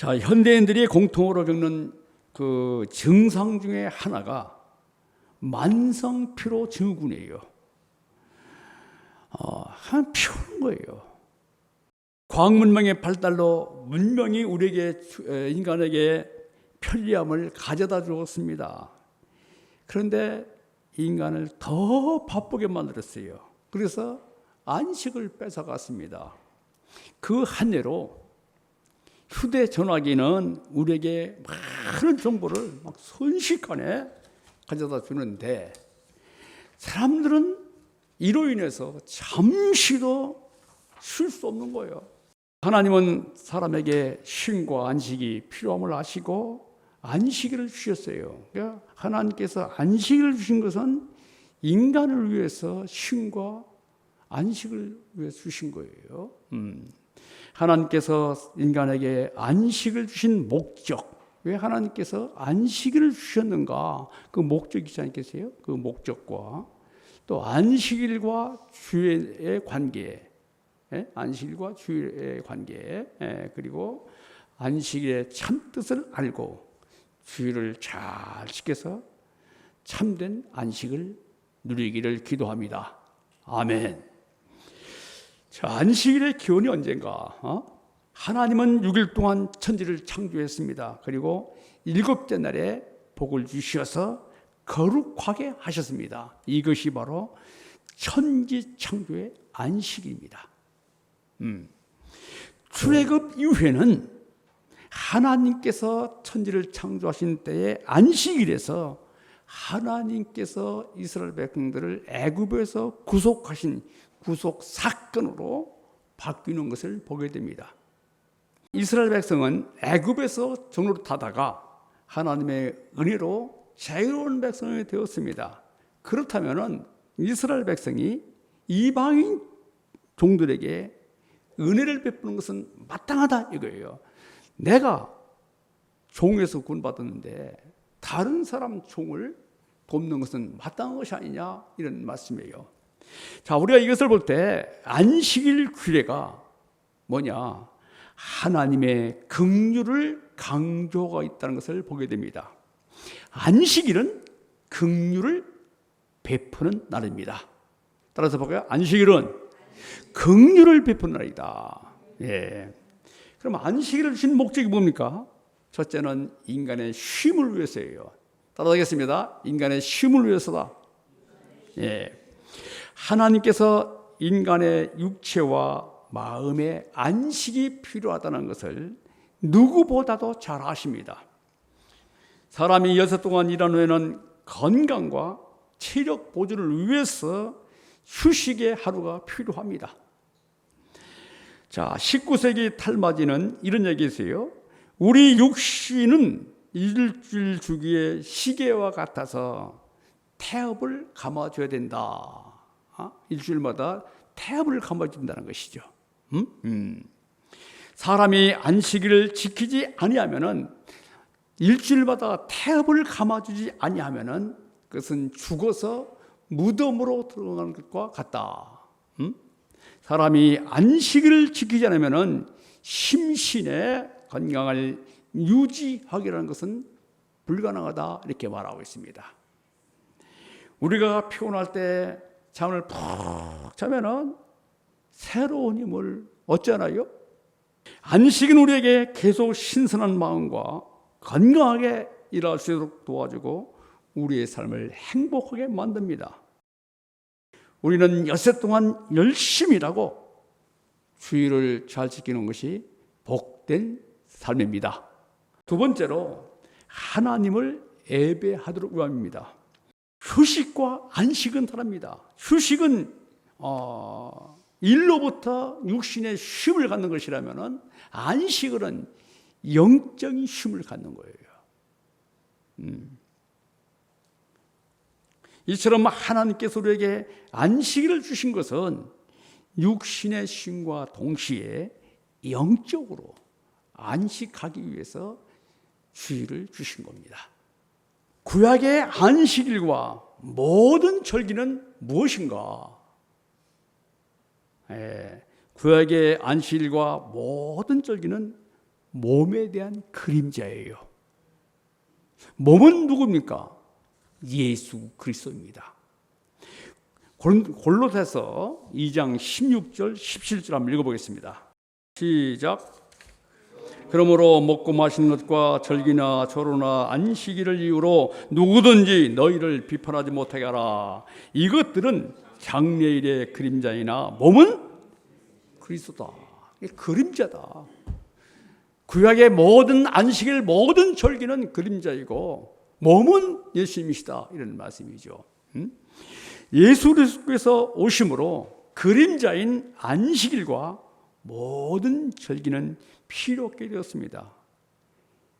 자, 현대인들이 공통으로 겪는 그 증상 중에 하나가 만성 피로 증후군이에요. 한 피우는 거예요. 과학 문명의 발달로 문명이 우리에게 인간에게 편리함을 가져다 주었습니다. 그런데 인간을 더 바쁘게 만들었어요. 그래서 안식을 뺏어갔습니다. 그 한 예로 휴대전화기는 우리에게 많은 정보를 막 순식간에 가져다 주는데 사람들은 이로 인해서 잠시도 쉴 수 없는 거예요. 하나님은 사람에게 쉼과 안식이 필요함을 아시고 안식일을 주셨어요. 그러니까 하나님께서 안식일을 주신 것은 인간을 위해서 쉼과 안식을 위해서 주신 거예요. 하나님께서 인간에게 안식을 주신 목적, 왜 하나님께서 안식일을 주셨는가? 그 목적이 있지 않겠어요? 그 목적과 또 안식일과 주일의 관계, 안식일과 주일의 관계, 그리고 안식일의 참 뜻을 알고 주일을 잘 지켜서 참된 안식을 누리기를 기도합니다. 아멘. 자, 안식일의 기원이 언젠가? 하나님은 6일 동안 천지를 창조했습니다. 그리고 7째 날에 복을 주셔서 거룩하게 하셨습니다. 이것이 바로 천지 창조의 안식입니다. 출애굽 이후에는 하나님께서 천지를 창조하신 때에 안식일에서 하나님께서 이스라엘 백성들을 애굽에서 구속하신 구속 사건으로 바뀌는 것을 보게 됩니다. 이스라엘 백성은 애굽에서 종노릇하다가 하나님의 은혜로 자유로운 백성이 되었습니다. 그렇다면 이스라엘 백성이 이방인 종들에게 은혜를 베푸는 것은 마땅하다 이거예요. 내가 종에서 구원받았는데 다른 사람 종을 돕는 것은 마땅한 것이 아니냐 이런 말씀이에요. 자, 우리가 이것을 볼 때 안식일 규례가 뭐냐? 하나님의 긍휼을 강조가 있다는 것을 보게 됩니다. 안식일은 긍휼을 베푸는 날입니다. 따라서 볼까요? 안식일은 긍휼을 베푸는 날이다. 예. 그럼 안식일을 주신 목적이 뭡니까? 첫째는 인간의 쉼을 위해서예요. 따라하겠습니다. 인간의 쉼을 위해서다. 예. 하나님께서 인간의 육체와 마음의 안식이 필요하다는 것을 누구보다도 잘 아십니다. 사람이 6 동안 일한 후에는 건강과 체력 보존을 위해서 휴식의 하루가 필요합니다. 자, 19세기 탈마지는 이런 얘기했어요. 우리 육신은 일주일 주기의 시계와 같아서 태엽을 감아줘야 된다. 일주일마다 태엽을 감아준다는 것이죠. 사람이 안식일을 지키지 아니하면은 일주일마다 태엽을 감아주지 아니하면은 그것은 죽어서 무덤으로 들어가는 것과 같다. 사람이 안식일을 지키지 않으면은 심신의 건강을 유지하기라는 것은 불가능하다 이렇게 말하고 있습니다. 우리가 피곤할 때 잠을 푹 자면은 새로운 힘을 얻잖아요. 안식은 우리에게 계속 신선한 마음과 건강하게 일할 수 있도록 도와주고 우리의 삶을 행복하게 만듭니다. 우리는 엿새 동안 열심히 일하고 주의를 잘 지키는 것이 복된 삶입니다. 두 번째로 하나님을 예배하도록 요합니다. 휴식과 안식은 다릅니다. 휴식은 일로부터 육신의 쉼을 갖는 것이라면 안식은 영적인 쉼을 갖는 거예요. 이처럼 하나님께서 우리에게 안식일을 주신 것은 육신의 쉼과 동시에 영적으로 안식하기 위해서 주일을 주신 겁니다. 구약의 안식일과 모든 절기는 무엇인가? 구약의 안식일과 모든 절기는 몸에 대한 그림자예요. 몸은 누굽니까? 예수 그리스도입니다. 골로새서 2장 16절 17절 한번 읽어보겠습니다. 시작. 그러므로 먹고 마시는 것과 절기나 절호나 안식일을 이유로 누구든지 너희를 비판하지 못하게 하라. 이것들은 장래일의 그림자이나 몸은 그리스도다. 이게 그림자다. 구약의 모든 안식일, 모든 절기는 그림자이고 몸은 예수님이시다. 이런 말씀이죠. 예수 그리스도께서 오심으로 그림자인 안식일과 모든 절기는 필요 없게 되었습니다.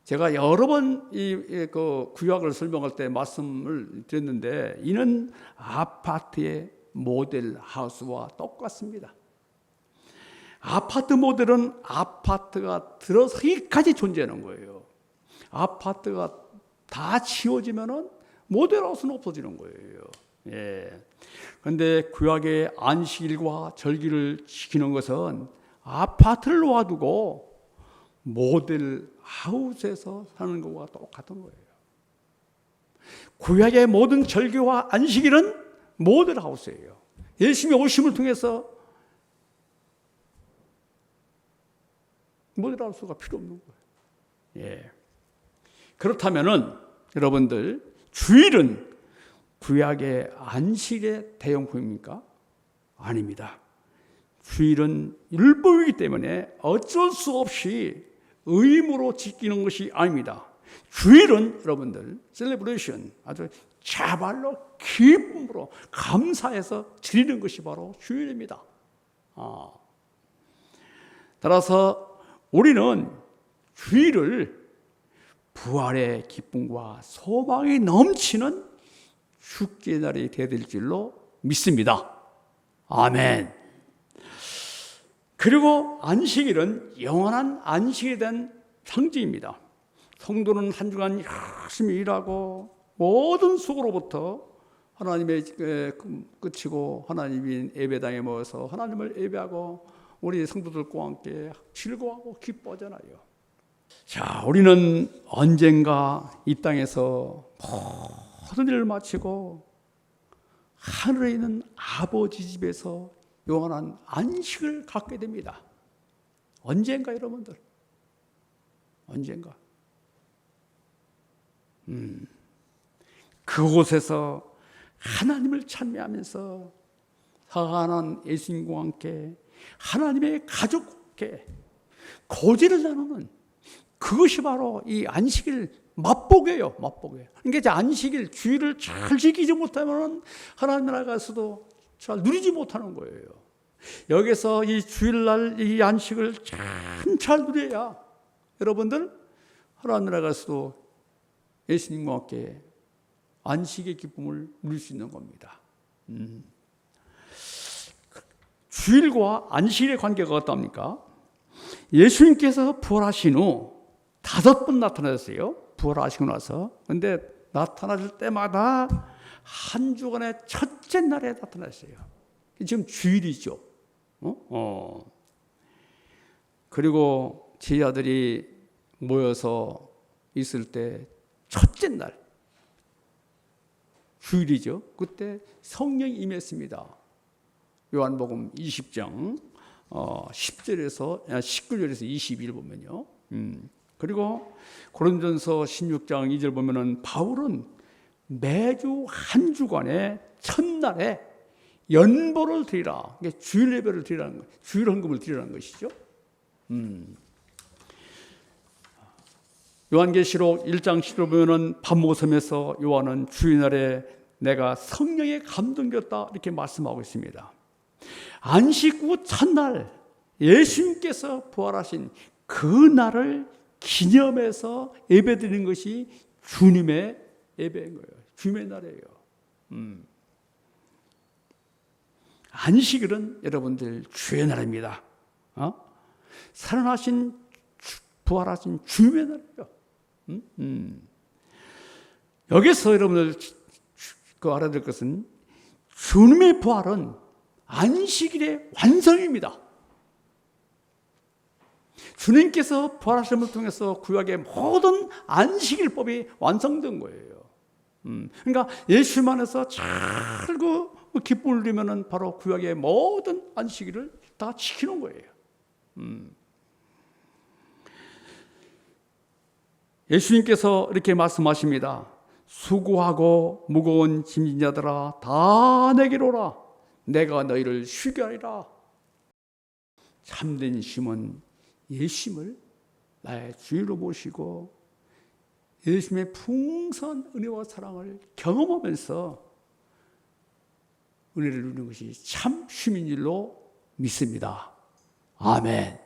제가 여러 번 이 구약을 설명할 때 말씀을 드렸는데 이는 아파트의 모델 하우스와 똑같습니다. 아파트 모델은 아파트가 들어서기까지 존재하는 거예요. 아파트가 다 지워지면은 모델 하우스는 없어지는 거예요. 예. 그런데 구약의 안식일과 절기를 지키는 것은 아파트를 놓아두고 모델 하우스에서 사는 것과 똑같은 거예요. 구약의 모든 절기와 안식일은 모델 하우스예요. 예수님의 오심을 통해서 모델 하우스가 필요 없는 거예요. 예. 그렇다면은 여러분들 주일은 구약의 안식의 대용품입니까? 아닙니다. 주일은 율법이기 때문에 어쩔 수 없이 의무로 지키는 것이 아닙니다. 주일은 여러분들 셀레브레이션, 아주 자발로 기쁨으로 감사해서 드리는 것이 바로 주일입니다. 따라서 우리는 주일을 부활의 기쁨과 소망이 넘치는 축제의 날이 되어야 될 줄로 믿습니다. 아멘. 그리고 안식일은 영원한 안식에 대한 상징입니다. 성도는 한 주간 열심히 일하고 모든 수고로부터 하나님의 끝이고 하나님이 예배당에 모여서 하나님을 예배하고 우리 성도들과 함께 즐거워하고 기뻐하잖아요. 자, 우리는 언젠가 이 땅에서 모든 일을 마치고 하늘에 있는 아버지 집에서 영원한 안식을 갖게 됩니다. 언젠가 여러분들, 언젠가. 그곳에서 하나님을 찬미하면서 사랑하는 예수님과 함께 하나님의 가족께 고지를 나누는 그것이 바로 이 안식일 맛보게요, 맛보게. 그러니까 안식일 주일을 잘 지키지 못하면 하나님 나라에 가서도 잘 누리지 못하는 거예요. 여기서 이 주일날 이 안식을 잘 누려야 여러분들 하나님 나라에 가서도 예수님과 함께 안식의 기쁨을 누릴 수 있는 겁니다. 주일과 안식일의 관계가 어떻습니까? 예수님께서 부활하신 후 5번 나타나셨어요. 부활하시고 나서. 그런데 나타나실 때마다 한 주간의 첫째 날에 나타나셨어요. 지금 주일이죠. 그리고 제자들이 모여서 있을 때 첫째 날 주일이죠. 그때 성령이 임했습니다. 요한복음 20장 10절에서 19절에서 22절 보면요. 그리고 고린도전서 16장 2절 보면은 바울은 매주 한 주간의 첫날에 연보를 드리라. 주일 예배를 드리라는 거예요. 주일 헌금을 드리라는 것이죠. 요한계시록 1장 10절 보면은 밤모섬에서 요한은 주일날에 내가 성령에 감동되었다 이렇게 말씀하고 있습니다. 안식 후 첫날 예수님께서 부활하신 그 날을 기념해서 예배드리는 것이 주님의 예배인 거예요. 주님의 날이에요. 안식일은 여러분들 주의 날입니다. 살아나신 부활하신 주님의 날이에요. 여기서 여러분들 알아야 될 것은 주님의 부활은 안식일의 완성입니다. 주님께서 부활하심을 통해서 구약의 모든 안식일법이 완성된 거예요. 그러니까 예수님 안에서 잘 기쁨을 누리면은 바로 구약의 모든 안식일을 다 지키는 거예요. 예수님께서 이렇게 말씀하십니다. 수고하고 무거운 짐진 자들아 다 내게로 오라. 내가 너희를 쉬게 하리라. 참된 쉼은 예수님을 나의 주인으로 모시고 예수님의 풍성한 은혜와 사랑을 경험하면서 은혜를 누리는 것이 참 쉼인 줄로 믿습니다. 아멘.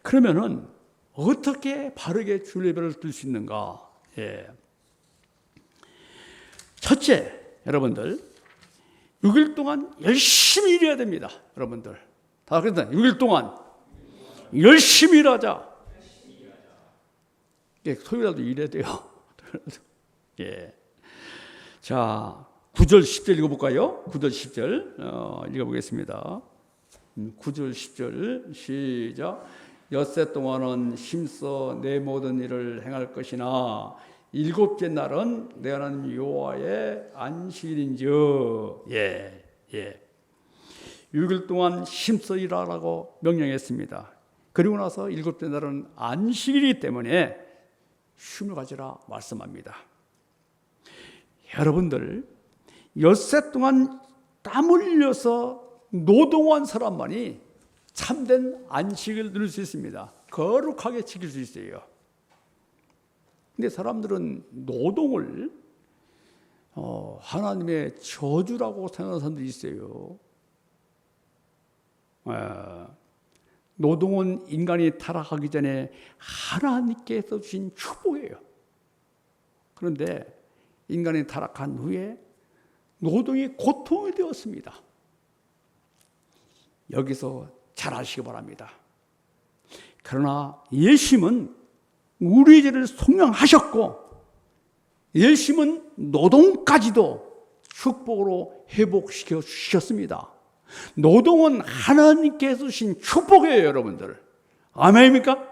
그러면은 어떻게 바르게 주일 예배를 드릴 수 있는가? 첫째, 여러분들 6일 동안 열심히 일해야 됩니다. 여러분들 다 그랬다. 6일 동안 열심히 일하자. 토요일에도 일해야 돼요. 자, 9절 10절 읽어볼까요? 9절 10절 읽어보겠습니다. 9절 10절 시작. 엿새 동안은 힘써 내 모든 일을 행할 것이나 일곱째 날은 내 하나님 여호와의 안식일인즉 6일 동안 힘써 일하라고 명령했습니다. 그리고 나서 일곱째 날은 안식일이기 때문에 쉼을 가지라 말씀합니다. 여러분들 엿새 동안 땀 흘려서 노동한 사람만이 참된 안식을 누릴 수 있습니다. 거룩하게 지킬 수 있어요. 근데 사람들은 노동을 하나님의 저주라고 생각하는 사람들이 있어요. 노동은 인간이 타락하기 전에 하나님께서 주신 축복이에요. 그런데 인간이 타락한 후에 노동이 고통이 되었습니다. 여기서 잘 아시기 바랍니다. 그러나 예수님은 우리 죄를 속량하셨고 예수님은 노동까지도 축복으로 회복시켜 주셨습니다. 노동은 하나님께서 주신 축복이에요, 여러분들. 아멘입니까?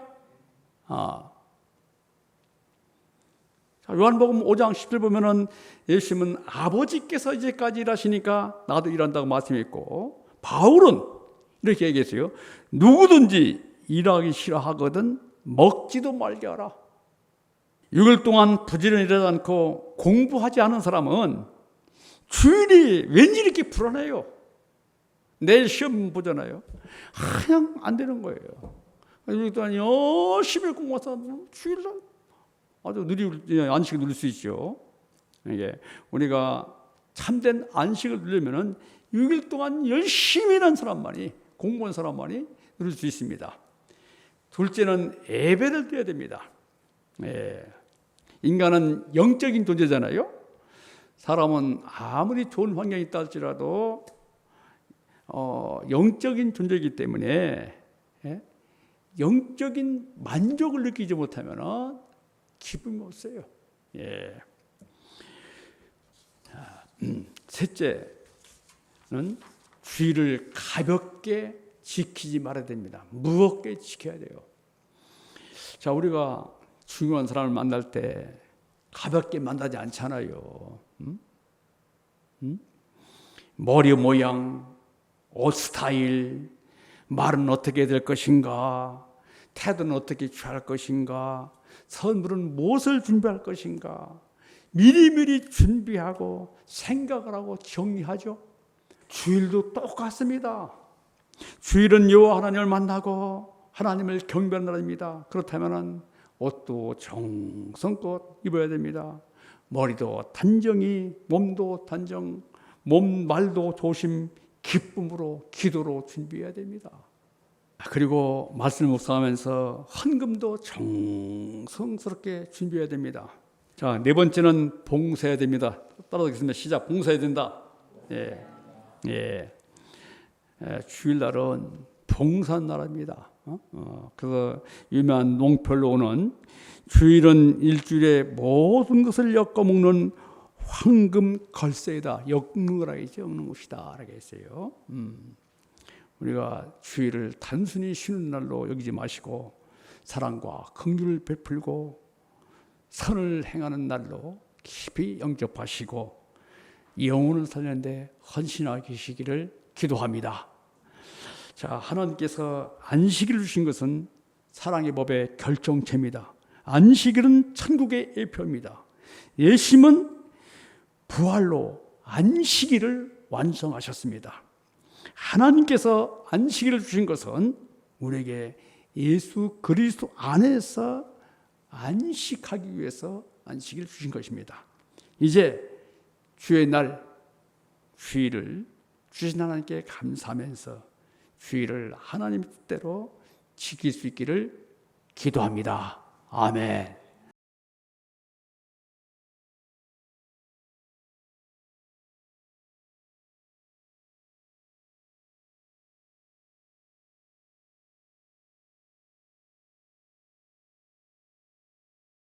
요한복음 5장 10절 보면은 예수님은 아버지께서 이제까지 일하시니까 나도 일한다고 말씀했고, 바울은 이렇게 얘기했어요. 누구든지 일하기 싫어하거든 먹지도 말게 하라. 6일 동안 부지런히 일하지 않고 공부하지 않은 사람은 주일이 왠지 이렇게 불안해요. 내일 시험 보잖아요. 그냥 안 되는 거예요. 6일 동안 열심히 공부해서 주일날 아주 안식을 누릴 수 있죠. 이게 우리가 참된 안식을 누리면은 6일 동안 열심히 일한 사람만이, 공부한 사람만이 누릴 수 있습니다. 둘째는 예배를 드려야 됩니다. 인간은 영적인 존재잖아요. 사람은 아무리 좋은 환경이 있다 할지라도 영적인 존재이기 때문에 영적인 만족을 느끼지 못하면 기쁨이 없어요. 셋째는 주의를 가볍게 지키지 말아야 됩니다. 무겁게 지켜야 돼요. 자, 우리가 중요한 사람을 만날 때 가볍게 만나지 않잖아요. 머리 모양, 옷 스타일, 말은 어떻게 될 것인가, 태도는 어떻게 취할 것인가, 선물은 무엇을 준비할 것인가, 미리미리 준비하고 생각을 하고 정리하죠. 주일도 똑같습니다. 주일은 여호와 하나님을 만나고 하나님을 경배하는 날입니다. 그렇다면 옷도 정성껏 입어야 됩니다. 머리도 단정히, 몸도 단정, 말도 조심, 기쁨으로, 기도로 준비해야 됩니다. 그리고 말씀을 묵상하면서 헌금도 정성스럽게 준비해야 됩니다. 자, 네 번째는 봉사해야 됩니다. 따라하겠습니다. 시작. 봉사해야 된다. 주일날은 봉사한 날입니다. 그래서 유명한 농편로는 주일은 일주일에 모든 것을 엮어먹는 황금 걸쇠이다. 엮는 거라 했죠. 엮는 것이다. 라고 했어요. 우리가 주일을 단순히 쉬는 날로 여기지 마시고 사랑과 긍휼을 베풀고 선을 행하는 날로 깊이 영접하시고 영혼을 살리는데 헌신하게 계시기를 기도합니다. 자, 하나님께서 안식일을 주신 것은 사랑의 법의 결정체입니다. 안식일은 천국의 예표입니다. 예수님은 부활로 안식일을 완성하셨습니다. 하나님께서 안식일을 주신 것은 우리에게 예수 그리스도 안에서 안식하기 위해서 안식일을 주신 것입니다. 이제 주의 날 주일을 주신 하나님께 감사하면서 주일을 하나님 뜻대로 지킬 수 있기를 기도합니다. 아멘.